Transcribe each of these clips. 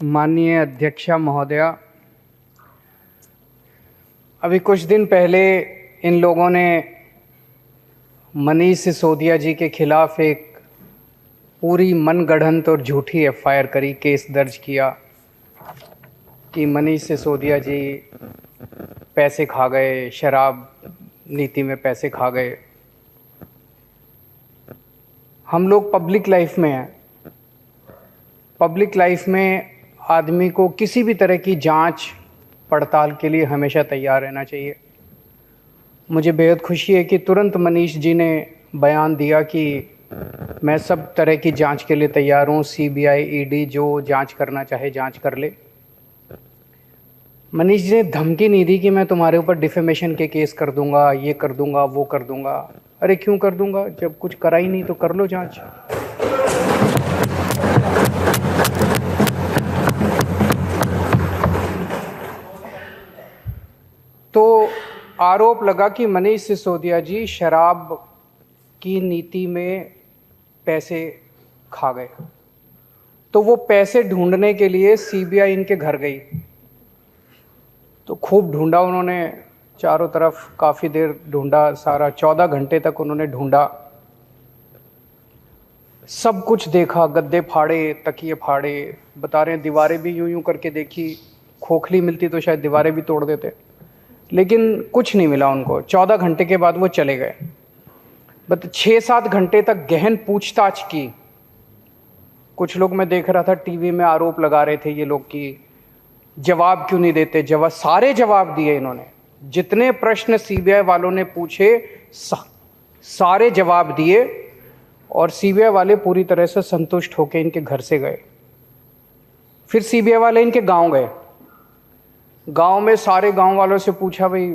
माननीय अध्यक्षा महोदया, अभी कुछ दिन पहले इन लोगों ने मनीष सिसोदिया जी के खिलाफ एक पूरी मनगढ़ंत और झूठी एफआईआर करी, केस दर्ज किया कि मनीष सिसोदिया जी पैसे खा गए, शराब नीति में पैसे खा गए। हम लोग पब्लिक लाइफ में हैं। पब्लिक लाइफ में आदमी को किसी भी तरह की जांच पड़ताल के लिए हमेशा तैयार रहना चाहिए। मुझे बेहद खुशी है कि तुरंत मनीष जी ने बयान दिया कि मैं सब तरह की जांच के लिए तैयार हूँ, सीबीआई, ईडी जो जांच करना चाहे जांच कर ले। मनीष जी ने धमकी नहीं दी कि मैं तुम्हारे ऊपर डिफेमेशन के केस कर दूंगा, ये कर दूंगा, वो कर दूंगा। अरे क्यों कर दूंगा, जब कुछ करा ही नहीं तो कर लो जांच। तो आरोप लगा कि मनीष सिसोदिया जी शराब की नीति में पैसे खा गए। तो वो पैसे ढूंढने के लिए सीबीआई इनके घर गई। तो खूब ढूंढा उन्होंने, चारों तरफ काफ़ी देर ढूंढा, सारा 14 घंटे तक उन्होंने ढूंढा, सब कुछ देखा, गद्दे फाड़े, तकिए फाड़े, बता रहे हैं दीवारें भी यूं यूं करके देखी, खोखली मिलती तो शायद दीवारें भी तोड़ देते, लेकिन कुछ नहीं मिला उनको। 14 घंटे के बाद वो चले गए। बट 6-7 घंटे तक गहन पूछताछ की। कुछ लोग मैं देख रहा था टीवी में आरोप लगा रहे थे ये लोग कि जवाब क्यों नहीं देते। जवाब, सारे जवाब दिए इन्होंने। जितने प्रश्न सीबीआई वालों ने पूछे सारे जवाब दिए और सीबीआई वाले पूरी तरह से संतुष्ट होकर इनके घर से गए। फिर सीबीआई वाले इनके गांव गए। गांव में सारे गांव वालों से पूछा, भाई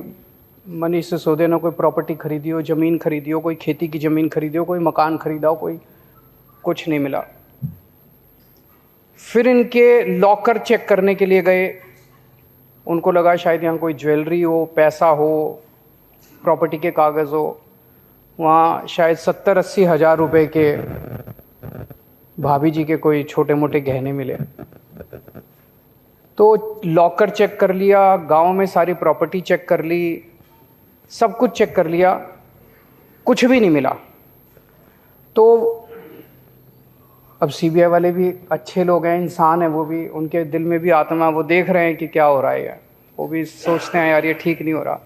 मनीष सिसोदिया ने कोई प्रॉपर्टी खरीदी हो, ज़मीन खरीदी हो, कोई खेती की ज़मीन खरीदी हो, कोई मकान खरीदा हो, कोई कुछ नहीं मिला। फिर इनके लॉकर चेक करने के लिए गए। उनको लगा शायद यहाँ कोई ज्वेलरी हो, पैसा हो, प्रॉपर्टी के कागज़ हो। वहाँ शायद 70-80 हज़ार रुपये के भाभी जी के कोई छोटे मोटे गहने मिले। तो लॉकर चेक कर लिया, गांव में सारी प्रॉपर्टी चेक कर ली, सब कुछ चेक कर लिया, कुछ भी नहीं मिला। तो अब सीबीआई वाले भी अच्छे लोग हैं, इंसान है वो भी, उनके दिल में भी आत्मा, वो देख रहे हैं कि क्या हो रहा है। वो भी सोचते हैं यार ये ठीक नहीं हो रहा।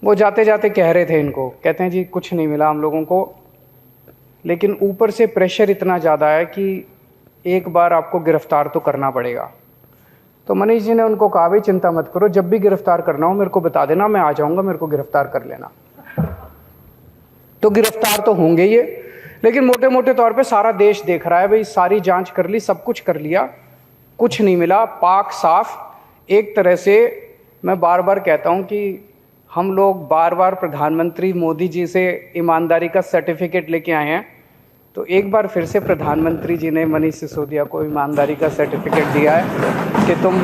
वो जाते जाते कह रहे थे इनको, कहते हैं जी कुछ नहीं मिला हम लोगों को, लेकिन ऊपर से प्रेशर इतना ज़्यादा है कि एक बार आपको गिरफ्तार तो करना पड़ेगा। तो मनीष जी ने उनको कहा, भाई चिंता मत करो, जब भी गिरफ्तार करना हो मेरे को बता देना, मैं आ जाऊंगा, मेरे को गिरफ्तार कर लेना। तो गिरफ्तार तो होंगे ये, लेकिन मोटे मोटे तौर पे सारा देश देख रहा है, भाई सारी जांच कर ली, सब कुछ कर लिया, कुछ नहीं मिला, पाक साफ। एक तरह से मैं बार बार कहता हूं कि हम लोग बार बार प्रधानमंत्री मोदी जी से ईमानदारी का सर्टिफिकेट लेके आए हैं, तो एक बार फिर से प्रधानमंत्री जी ने मनीष सिसोदिया को ईमानदारी का सर्टिफिकेट दिया है कि तुम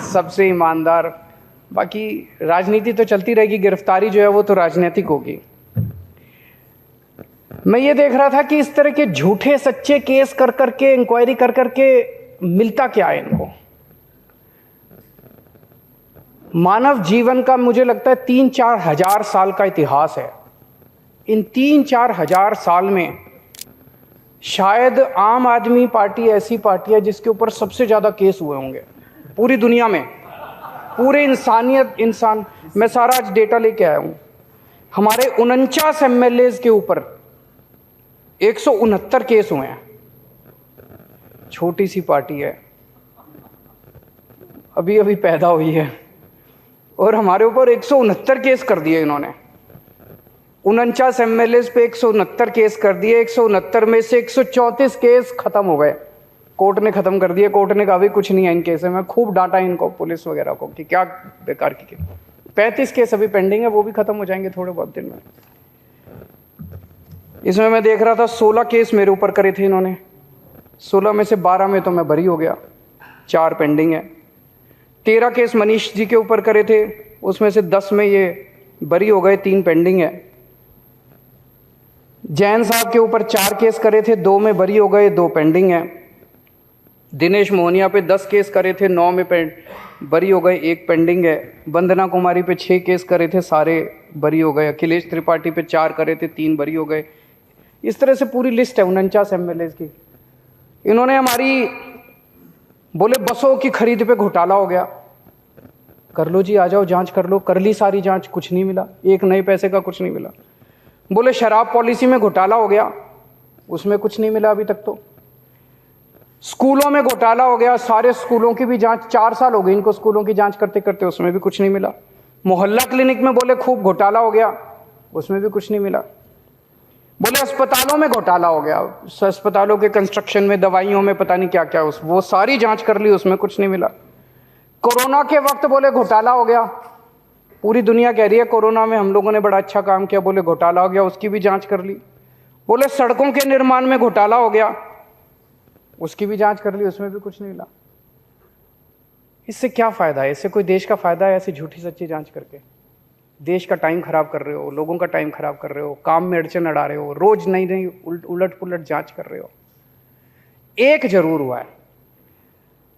सबसे ईमानदार। बाकी राजनीति तो चलती रहेगी, गिरफ्तारी जो है वो तो राजनीतिक होगी। मैं ये देख रहा था कि इस तरह के झूठे सच्चे केस कर करके, इंक्वायरी कर करके मिलता क्या है इनको। मानव जीवन का मुझे लगता है 3-4 हजार साल का इतिहास है। इन 3-4 हजार साल में शायद आम आदमी पार्टी ऐसी पार्टी है जिसके ऊपर सबसे ज़्यादा केस हुए होंगे पूरी दुनिया में, पूरे इंसान। मैं सारा आज डेटा लेके आया हूँ। हमारे 49 MLAs के ऊपर 169 केस हुए हैं। छोटी सी पार्टी है, अभी अभी पैदा हुई है, और हमारे ऊपर 169 केस कर दिए इन्होंने। 49 MLAs पे 169 केस कर दिए। 169 में से 134 केस खत्म हो गए, कोर्ट ने खत्म कर दिए। कोर्ट ने कहा भी कुछ नहीं है इन केस में। खूब डांटा इनको, पुलिस वगैरह को, कि क्या बेकार की केस। 35 केस अभी पेंडिंग है, वो भी खत्म हो जाएंगे थोड़े बहुत दिन में। इसमें मैं देख रहा था 16 केस मेरे ऊपर करे थे इन्होंने। 16 में से 12 में तो मैं बरी हो गया, 4 पेंडिंग है। 13 केस मनीष जी के ऊपर करे थे, उसमें से 10 में ये बरी हो गए, 3 पेंडिंग है। जैन साहब के ऊपर 4 केस करे थे, 2 में बरी हो गए, 2 पेंडिंग हैं। दिनेश मोहनिया पे 10 केस करे थे, 9 में बरी हो गए, 1 पेंडिंग है। वंदना कुमारी पे 6 केस करे थे, सारे बरी हो गए। अखिलेश त्रिपाठी पे 4 करे थे, 3 बरी हो गए। इस तरह से पूरी लिस्ट है 49 MLA की। इन्होंने हमारी बोले बसों की खरीद पे घोटाला हो गया, कर लो जी, आ जाओ जांच कर लो। कर ली सारी जांच, कुछ नहीं मिला, एक नए पैसे का कुछ नहीं मिला। बोले शराब पॉलिसी में घोटाला हो गया, उसमें कुछ नहीं मिला अभी तक। तो स्कूलों में घोटाला हो गया, सारे स्कूलों की भी जांच, 4 साल हो गए इनको स्कूलों की जांच करते करते, उसमें भी कुछ नहीं मिला। मोहल्ला क्लिनिक में बोले खूब घोटाला हो गया, उसमें भी कुछ नहीं मिला। बोले अस्पतालों में घोटाला हो गया, अस्पतालों के कंस्ट्रक्शन में, दवाइयों में, पता नहीं क्या क्या, वो सारी जांच कर ली, उसमें कुछ नहीं मिला। कोरोना के वक्त बोले घोटाला हो गया, पूरी दुनिया कह रही है कोरोना में हम लोगों ने बड़ा अच्छा काम किया, बोले घोटाला हो गया, उसकी भी जांच कर ली। बोले सड़कों के निर्माण में घोटाला हो गया, उसकी भी जांच कर ली, उसमें भी कुछ नहीं मिला। इससे क्या फायदा है? इससे कोई देश का फायदा है ऐसी झूठी सच्ची जांच करके? देश का टाइम खराब कर रहे हो, लोगों का टाइम खराब कर रहे हो, काम में अड़चन अड़ा रहे हो, रोज नई नई उलट पुलट जांच कर रहे हो। एक जरूर हुआ है,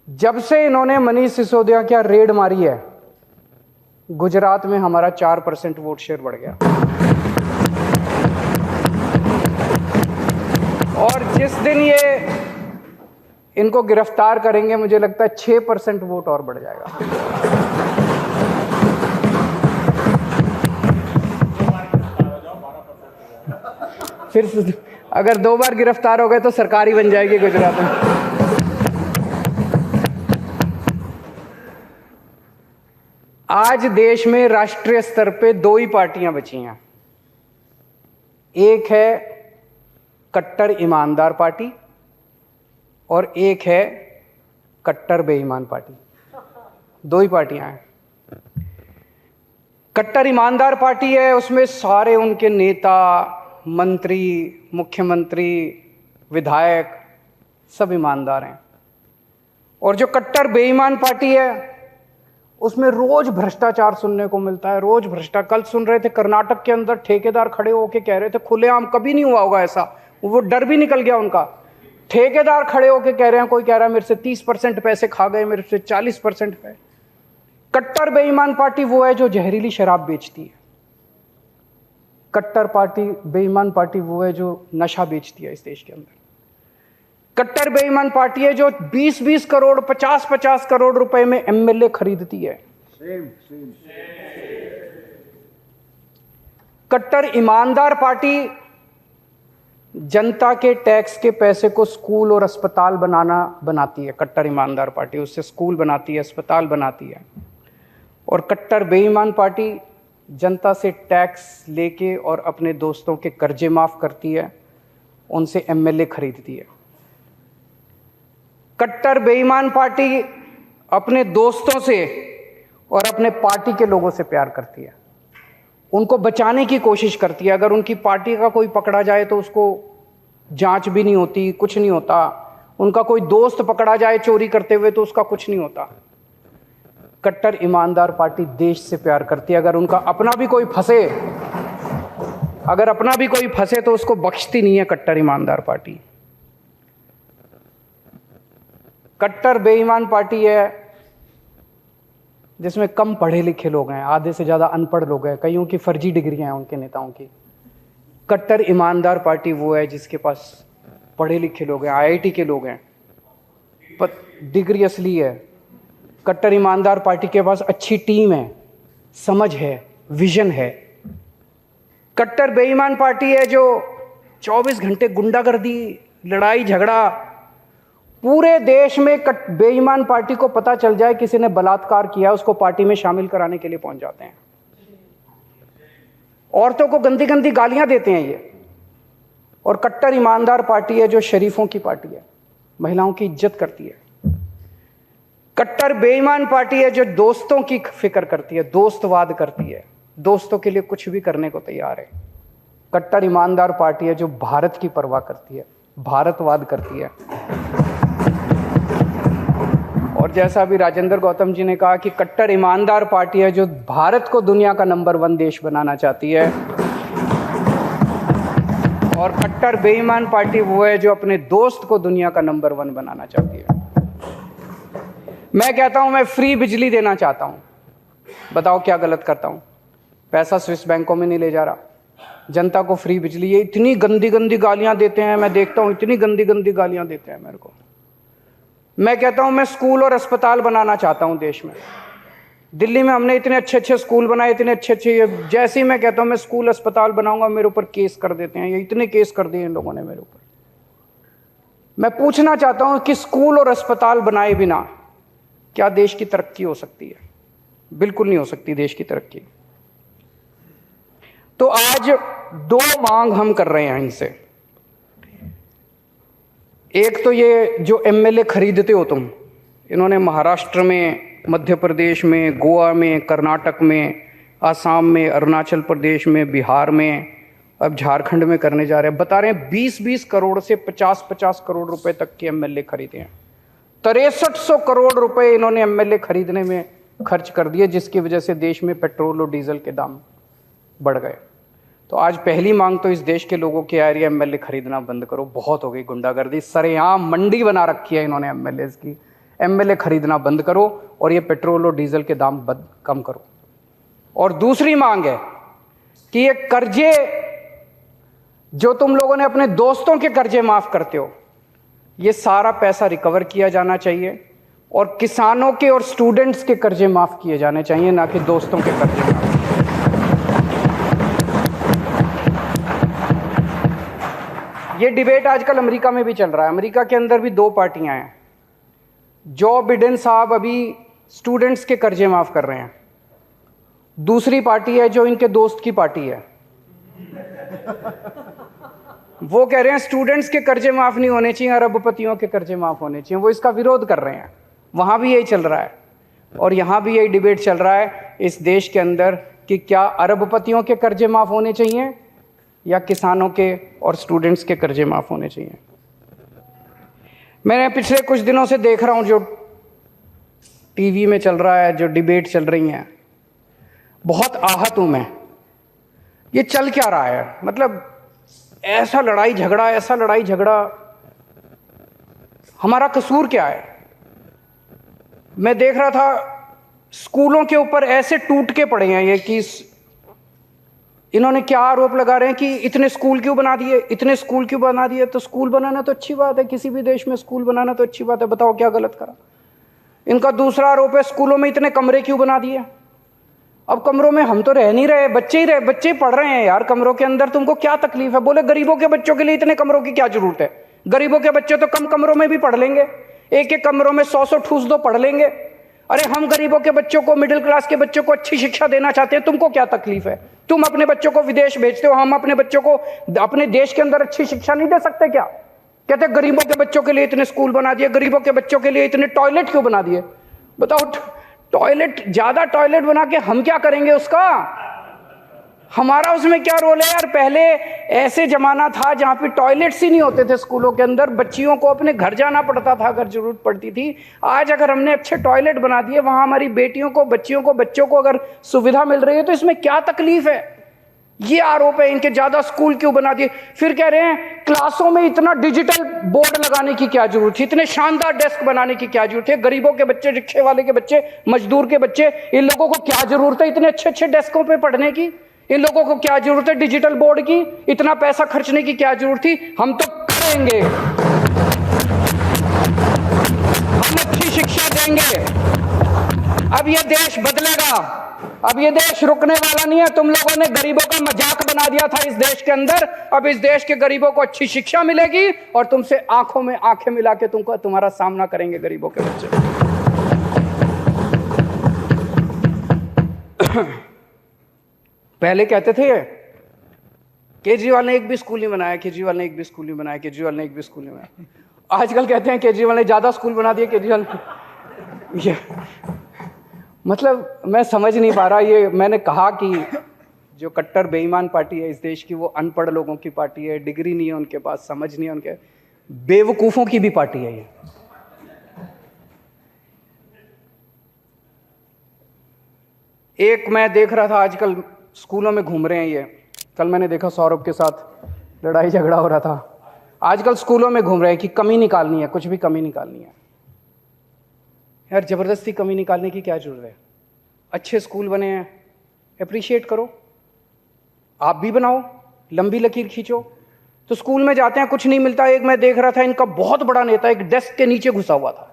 जब से इन्होंने मनीष सिसोदिया क्या रेड मारी है, गुजरात में हमारा 4% वोट शेयर बढ़ गया। और जिस दिन ये इनको गिरफ्तार करेंगे, मुझे लगता है 6% वोट और बढ़ जाएगा। फिर अगर 2 बार गिरफ्तार हो गए तो सरकार ही बन जाएगी गुजरात में। आज देश में राष्ट्रीय स्तर पे 2 ही पार्टियां बची हैं। एक है कट्टर ईमानदार पार्टी और एक है कट्टर बेईमान पार्टी। 2 ही पार्टियां हैं। कट्टर ईमानदार पार्टी है, उसमें सारे उनके नेता, मंत्री, मुख्यमंत्री, विधायक सब ईमानदार हैं। और जो कट्टर बेईमान पार्टी है, उसमें रोज भ्रष्टाचार सुनने को मिलता है, रोज भ्रष्टाचार। कल सुन रहे थे कर्नाटक के अंदर ठेकेदार खड़े होकर कह रहे थे, खुलेआम कभी नहीं हुआ होगा ऐसा, वो डर भी निकल गया उनका। ठेकेदार खड़े होकर कह रहे हैं, कोई कह रहा है मेरे से 30% पैसे खा गए, मेरे से 40% है। कट्टर बेईमान पार्टी वो है जो जहरीली शराब बेचती है। कट्टर पार्टी बेईमान पार्टी वो है जो नशा बेचती है इस देश के अंदर। कट्टर बेईमान पार्टी है जो 20-20 करोड़, 50-50 करोड़ रुपए में MLA खरीदती है। कट्टर ईमानदार पार्टी जनता के टैक्स के पैसे को स्कूल और अस्पताल बनाती है। कट्टर ईमानदार पार्टी उससे स्कूल बनाती है, अस्पताल बनाती है। और कट्टर बेईमान पार्टी जनता से टैक्स लेके और अपने दोस्तों के कर्जे माफ करती है, उनसे MLA खरीदती है। कट्टर बेईमान पार्टी अपने दोस्तों से और अपने पार्टी के लोगों से प्यार करती है, उनको बचाने की कोशिश करती है। अगर उनकी पार्टी का कोई पकड़ा जाए तो उसको जांच भी नहीं होती, कुछ नहीं होता। उनका कोई दोस्त पकड़ा जाए चोरी करते हुए तो उसका कुछ नहीं होता। कट्टर ईमानदार पार्टी देश से प्यार करती है। अगर उनका अपना भी कोई फंसे तो उसको बख्शती नहीं है कट्टर ईमानदार पार्टी। कट्टर बेईमान पार्टी है जिसमें कम पढ़े लिखे लोग हैं, आधे से ज़्यादा अनपढ़ लोग हैं, कईयों की फर्जी डिग्रियां हैं उनके नेताओं की। कट्टर ईमानदार पार्टी वो है जिसके पास पढ़े लिखे लोग हैं, IIT के लोग हैं, डिग्री असली है। कट्टर ईमानदार पार्टी के पास अच्छी टीम है, समझ है, विजन है। कट्टर बेईमान पार्टी है जो 24 घंटे गुंडागर्दी, लड़ाई झगड़ा, पूरे देश में बेईमान पार्टी को पता चल जाए किसी ने बलात्कार किया, उसको पार्टी में शामिल कराने के लिए पहुंच जाते हैं। औरतों को गंदी गंदी गालियां देते हैं ये। और कट्टर ईमानदार पार्टी है जो शरीफों की पार्टी है, महिलाओं की इज्जत करती है। कट्टर बेईमान पार्टी है जो दोस्तों की फिक्र करती है, दोस्तवाद करती है, दोस्तों के लिए कुछ भी करने को तैयार है। कट्टर ईमानदार पार्टी है जो भारत की परवाह करती है, भारतवाद करती है। और जैसा अभी राजेंद्र गौतम जी ने कहा कि कट्टर ईमानदार पार्टी है जो भारत को दुनिया का नंबर 1 देश बनाना चाहती है। और कट्टर बेईमान पार्टी वो है जो अपने दोस्त को दुनिया का नंबर 1 बनाना चाहती है। मैं कहता हूं मैं फ्री बिजली देना चाहता हूं, बताओ क्या गलत करता हूं? पैसा स्विस बैंकों में नहीं ले जा रहा, जनता को फ्री बिजली। ये इतनी गंदी गंदी गालियां देते हैं, मैं देखता हूं इतनी गंदी गंदी गालियां देते हैं मेरे को। मैं कहता हूं मैं स्कूल और अस्पताल बनाना चाहता हूं देश में। दिल्ली में हमने इतने अच्छे अच्छे स्कूल बनाए, इतने अच्छे अच्छे, जैसे ही मैं कहता हूं मैं स्कूल अस्पताल बनाऊंगा, मेरे ऊपर केस कर देते हैं। ये इतने केस कर दिए इन लोगों ने मेरे ऊपर। मैं पूछना चाहता हूं कि स्कूल और अस्पताल बनाए बिना क्या देश की तरक्की हो सकती है? बिल्कुल नहीं हो सकती देश की तरक्की। तो आज दो मांग हम कर रहे हैं इनसे। एक तो ये जो एमएलए खरीदते हो तुम, इन्होंने महाराष्ट्र में, मध्य प्रदेश में, गोवा में, कर्नाटक में, आसाम में, अरुणाचल प्रदेश में, बिहार में, अब झारखंड में करने जा रहे हैं। बता रहे हैं 20-20 करोड़ से 50-50 करोड़ रुपए तक के एमएलए खरीदे हैं। 6300 करोड़ रुपए इन्होंने एमएलए खरीदने में खर्च कर दिए, जिसकी वजह से देश में पेट्रोल और डीजल के दाम बढ़ गए। तो आज पहली मांग तो इस देश के लोगों की आ रही है, एमएलए खरीदना बंद करो, बहुत हो गई गुंडागर्दी, सरेआम मंडी बना रखी है इन्होंने एमएलए की। एमएलए खरीदना बंद करो और ये पेट्रोल और डीजल के दाम कम करो। और दूसरी मांग है कि ये कर्जे जो तुम लोगों ने अपने दोस्तों के कर्जे माफ करते हो, ये सारा पैसा रिकवर किया जाना चाहिए और किसानों के और स्टूडेंट्स के कर्जे माफ किए जाने चाहिए, ना कि दोस्तों के कर्जे। ये डिबेट आजकल अमेरिका में भी चल रहा है। अमेरिका के अंदर भी दो पार्टियां हैं। जो बिडेन साहब अभी स्टूडेंट्स के कर्जे माफ कर रहे हैं, दूसरी पार्टी है जो इनके दोस्त की पार्टी है, वो कह रहे हैं स्टूडेंट्स के कर्जे माफ नहीं होने चाहिए, अरबपतियों के कर्जे माफ होने चाहिए। वो इसका विरोध कर रहे हैं। वहां भी यही चल रहा है और यहां भी यही डिबेट चल रहा है इस देश के अंदर कि क्या अरबपतियों के कर्जे माफ होने चाहिए या किसानों के और स्टूडेंट्स के कर्जे माफ होने चाहिए। मैंने पिछले कुछ दिनों से देख रहा हूं जो टीवी में चल रहा है, जो डिबेट चल रही हैं, बहुत आहत हूं मैं। ये चल क्या रहा है? मतलब ऐसा लड़ाई झगड़ा, हमारा कसूर क्या है? मैं देख रहा था स्कूलों के ऊपर ऐसे टूट के पड़े हैं ये कि इन्होंने क्या आरोप लगा रहे हैं कि इतने स्कूल क्यों बना दिए। तो स्कूल बनाना तो अच्छी बात है, किसी भी देश में स्कूल बनाना तो अच्छी बात है, बताओ क्या गलत करा। इनका दूसरा आरोप है स्कूलों में इतने कमरे क्यों बना दिए। अब कमरों में हम तो रह नहीं रहे, बच्चे पढ़ रहे हैं यार कमरों के अंदर, तुमको क्या तकलीफ है? बोले गरीबों के बच्चों के लिए इतने कमरों की क्या जरूरत है? गरीबों के बच्चे तो कम कमरों में भी पढ़ लेंगे, एक एक कमरों में 100-100 ठूस दो, पढ़ लेंगे। अरे हम गरीबों के बच्चों को, मिडिल क्लास के बच्चों को अच्छी शिक्षा देना चाहते हैं, तुमको क्या तकलीफ है? तुम अपने बच्चों को विदेश भेजते हो, हम अपने बच्चों को अपने देश के अंदर अच्छी शिक्षा नहीं दे सकते क्या? कहते गरीबों के बच्चों के लिए इतने स्कूल बना दिए, गरीबों के बच्चों के लिए इतने टॉयलेट क्यों बना दिए। बताओ, टॉयलेट, ज्यादा टॉयलेट बना के हम क्या करेंगे उसका? हमारा उसमें क्या रोल है यार? पहले ऐसे जमाना था जहां पे टॉयलेट्स ही नहीं होते थे स्कूलों के अंदर, बच्चियों को अपने घर जाना पड़ता था अगर जरूरत पड़ती थी। आज अगर हमने अच्छे टॉयलेट बना दिए, वहां हमारी बेटियों को, बच्चियों को, बच्चों को अगर सुविधा मिल रही है, तो इसमें क्या तकलीफ है? ये आरोप है इनके, ज्यादा स्कूल क्यों बना दिए। फिर कह रहे हैं क्लासों में इतना डिजिटल बोर्ड लगाने की क्या जरूरत है, इतने शानदार डेस्क बनाने की क्या जरूरत है। गरीबों के बच्चे, रिक्शे वाले के बच्चे, मजदूर के बच्चे, इन लोगों को क्या जरूरत है इतने अच्छे अच्छे डेस्कों पे पढ़ने की? इन लोगों को क्या जरूरत है डिजिटल बोर्ड की? इतना पैसा खर्चने की क्या जरूरत थी? हम तो करेंगे, हम अच्छी शिक्षा देंगे। अब ये देश बदलेगा, अब ये देश रुकने वाला नहीं है। तुम लोगों ने गरीबों का मजाक बना दिया था इस देश के अंदर, अब इस देश के गरीबों को अच्छी शिक्षा मिलेगी और तुमसे आंखों में आंखें मिला के तुम्हारा सामना करेंगे गरीबों के बच्चे। पहले कहते थे केजरीवाल ने एक भी स्कूल नहीं बनाया, केजरीवाल ने एक भी स्कूल नहीं बनाया, केजरीवाल ने एक भी स्कूल नहीं बनाया। आजकल कहते हैं केजरीवाल ने ज्यादा स्कूल बना दिए, केजरीवाल ये मतलब मैं समझ नहीं पा रहा। ये मैंने कहा कि जो कट्टर बेईमान पार्टी है इस देश की, वो अनपढ़ लोगों की पार्टी है, डिग्री नहीं है उनके पास, समझ नहीं है उनके, बेवकूफों की भी पार्टी है ये। एक मैं देख रहा था आजकल स्कूलों में घूम रहे हैं ये, कल मैंने देखा सौरभ के साथ लड़ाई झगड़ा हो रहा था। आजकल स्कूलों में घूम रहे हैं कि कमी निकालनी है, कुछ भी कमी निकालनी है। यार ज़बरदस्ती कमी निकालने की क्या ज़रूरत है? अच्छे स्कूल बने हैं, अप्रिशिएट करो, आप भी बनाओ, लंबी लकीर खींचो। तो स्कूल में जाते हैं, कुछ नहीं मिलता। एक मैं देख रहा था, इनका बहुत बड़ा नेता एक डेस्क के नीचे घुसा हुआ था।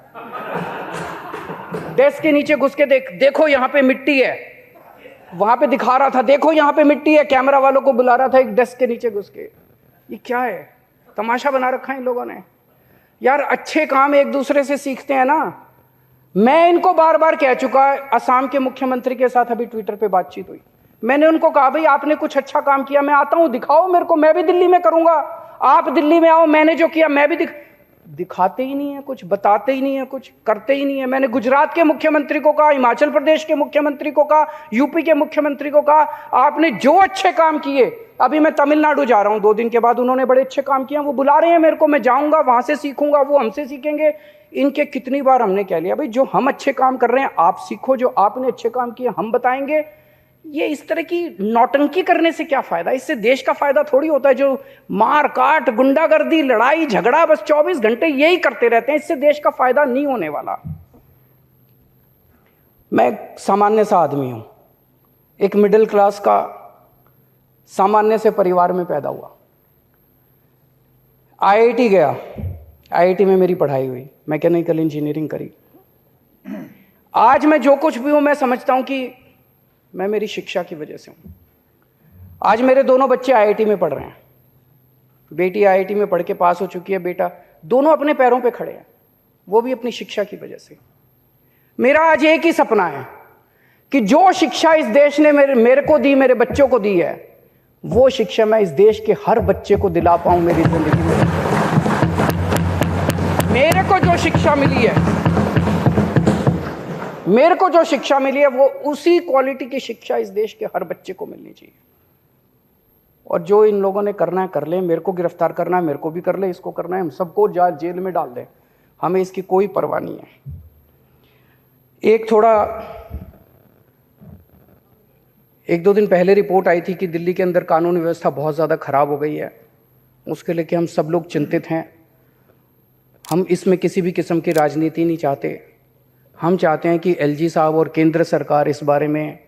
डेस्क के नीचे घुस के देखो यहाँ पे मिट्टी है, वहां पे दिखा रहा था, देखो यहाँ पे मिट्टी है, कैमरा वालों को बुला रहा था एक डेस्क के नीचे घुस के। ये क्या है? तमाशा बना रखा है इन लोगों ने। यार अच्छे काम एक दूसरे से सीखते हैं ना। मैं इनको बार बार कह चुका, असम के मुख्यमंत्री के साथ अभी ट्विटर पे बातचीत हुई, मैंने उनको कहा भाई आपने कुछ अच्छा काम किया, मैं आता हूं, दिखाओ मेरे को, मैं भी दिल्ली में करूंगा। आप दिल्ली में आओ, मैंने जो किया मैं भी दिखाते ही नहीं है कुछ, बताते ही नहीं है कुछ, करते ही नहीं है। मैंने गुजरात के मुख्यमंत्री को कहा, हिमाचल प्रदेश के मुख्यमंत्री को कहा, यूपी के मुख्यमंत्री को कहा, आपने जो अच्छे काम किए, अभी मैं तमिलनाडु जा रहा हूं 2 दिन के बाद, उन्होंने बड़े अच्छे काम किए, वो बुला रहे हैं मेरे को, मैं जाऊंगा, वहां से सीखूंगा, वो हमसे सीखेंगे। इनके कितनी बार हमने कह लिया भाई जो हम अच्छे काम कर रहे हैं आप सीखो, जो आपने अच्छे काम किए हम बताएंगे। ये इस तरह की नौटंकी करने से क्या फायदा? इससे देश का फायदा थोड़ी होता है। जो मार काट, गुंडागर्दी, लड़ाई झगड़ा, बस 24 घंटे यही करते रहते हैं, इससे देश का फायदा नहीं होने वाला। मैं सामान्य सा आदमी हूं, एक मिडिल क्लास का सामान्य से परिवार में पैदा हुआ, आईआईटी गया, आईआईटी में मेरी पढ़ाई हुई, मैकेनिकल इंजीनियरिंग करी। आज मैं जो कुछ भी हूं, मैं समझता हूं कि मैं मेरी शिक्षा की वजह से हूं। आज मेरे दोनों बच्चे आईआईटी में पढ़ रहे हैं, बेटी आईआईटी में पढ़ के पास हो चुकी है, बेटा, दोनों अपने पैरों पे खड़े हैं, वो भी अपनी शिक्षा की वजह से। मेरा आज एक ही सपना है कि जो शिक्षा इस देश ने मेरे को दी, मेरे बच्चों को दी है, वो शिक्षा मैं इस देश के हर बच्चे को दिला पाऊं मेरी जिंदगी में। मेरे को जो शिक्षा मिली है, मेरे को जो शिक्षा मिली है, वो उसी क्वालिटी की शिक्षा इस देश के हर बच्चे को मिलनी चाहिए। और जो इन लोगों ने करना है कर ले, मेरे को गिरफ्तार करना है मेरे को भी कर ले, इसको करना है हम सबको जेल में डाल दें, हमें इसकी कोई परवाह नहीं है। एक दो दिन पहले रिपोर्ट आई थी कि दिल्ली के अंदर कानून व्यवस्था बहुत ज़्यादा खराब हो गई है, उसके लेके हम सब लोग चिंतित हैं। हम इसमें किसी भी किस्म की राजनीति नहीं चाहते। हम चाहते हैं कि एलजी साहब और केंद्र सरकार इस बारे में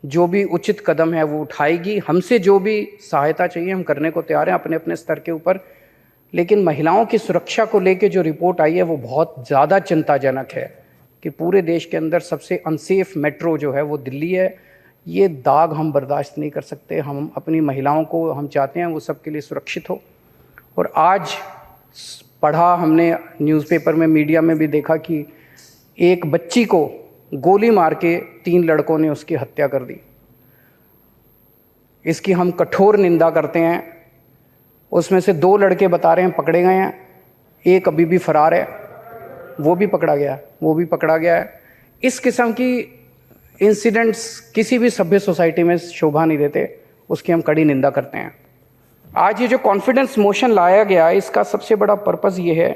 जो भी उचित कदम है वो उठाएगी। हमसे जो भी सहायता चाहिए हम करने को तैयार हैं अपने अपने स्तर के ऊपर। लेकिन महिलाओं की सुरक्षा को लेके जो रिपोर्ट आई है वो बहुत ज़्यादा चिंताजनक है कि पूरे देश के अंदर सबसे अनसेफ मेट्रो जो है वो दिल्ली है। ये दाग हम बर्दाश्त नहीं कर सकते। हम अपनी महिलाओं को हम चाहते हैं वो सबके लिए सुरक्षित हो। और आज पढ़ा हमने न्यूज़पेपर में, मीडिया में भी देखा कि एक बच्ची को गोली मार के 3 लड़कों ने उसकी हत्या कर दी। इसकी हम कठोर निंदा करते हैं। उसमें से 2 लड़के बता रहे हैं पकड़े गए हैं, एक अभी भी फरार है, वो भी पकड़ा गया है। इस किस्म की इंसिडेंट्स किसी भी सभ्य सोसाइटी में शोभा नहीं देते, उसकी हम कड़ी निंदा करते हैं। आज ये जो कॉन्फिडेंस मोशन लाया गया, इसका सबसे बड़ा पर्पज़ ये है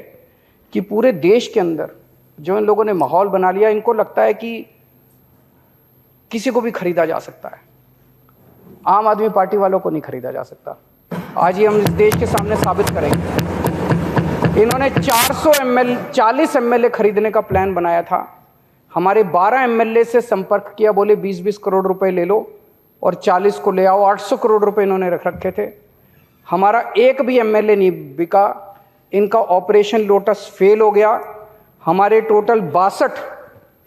कि पूरे देश के अंदर जो इन लोगों ने माहौल बना लिया, इनको लगता है कि किसी को भी खरीदा जा सकता है, आम आदमी पार्टी वालों को नहीं खरीदा जा सकता। आज ये हम इस देश के सामने साबित करेंगे। इन्होंने 40 एमएलए खरीदने का प्लान बनाया था। हमारे 12 एमएलए से संपर्क किया, बोले 20-20 करोड़ रुपए ले लो और 40 को ले आओ। 800 करोड़ रुपए इन्होंने रख रखे थे। हमारा एक भी एमएलए नहीं बिका। इनका ऑपरेशन लोटस फेल हो गया। हमारे टोटल 62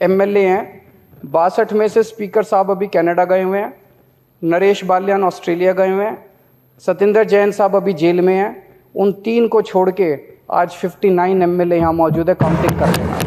एमएलए हैं। 62 में से स्पीकर साहब अभी कनाडा गए हुए हैं, नरेश बाल्यान ऑस्ट्रेलिया गए हुए हैं, सतिंदर जैन साहब अभी जेल में हैं। उन 3 को छोड़ के आज 59 एमएलए यहाँ मौजूद है, काउंटिंग कर रहे हैं।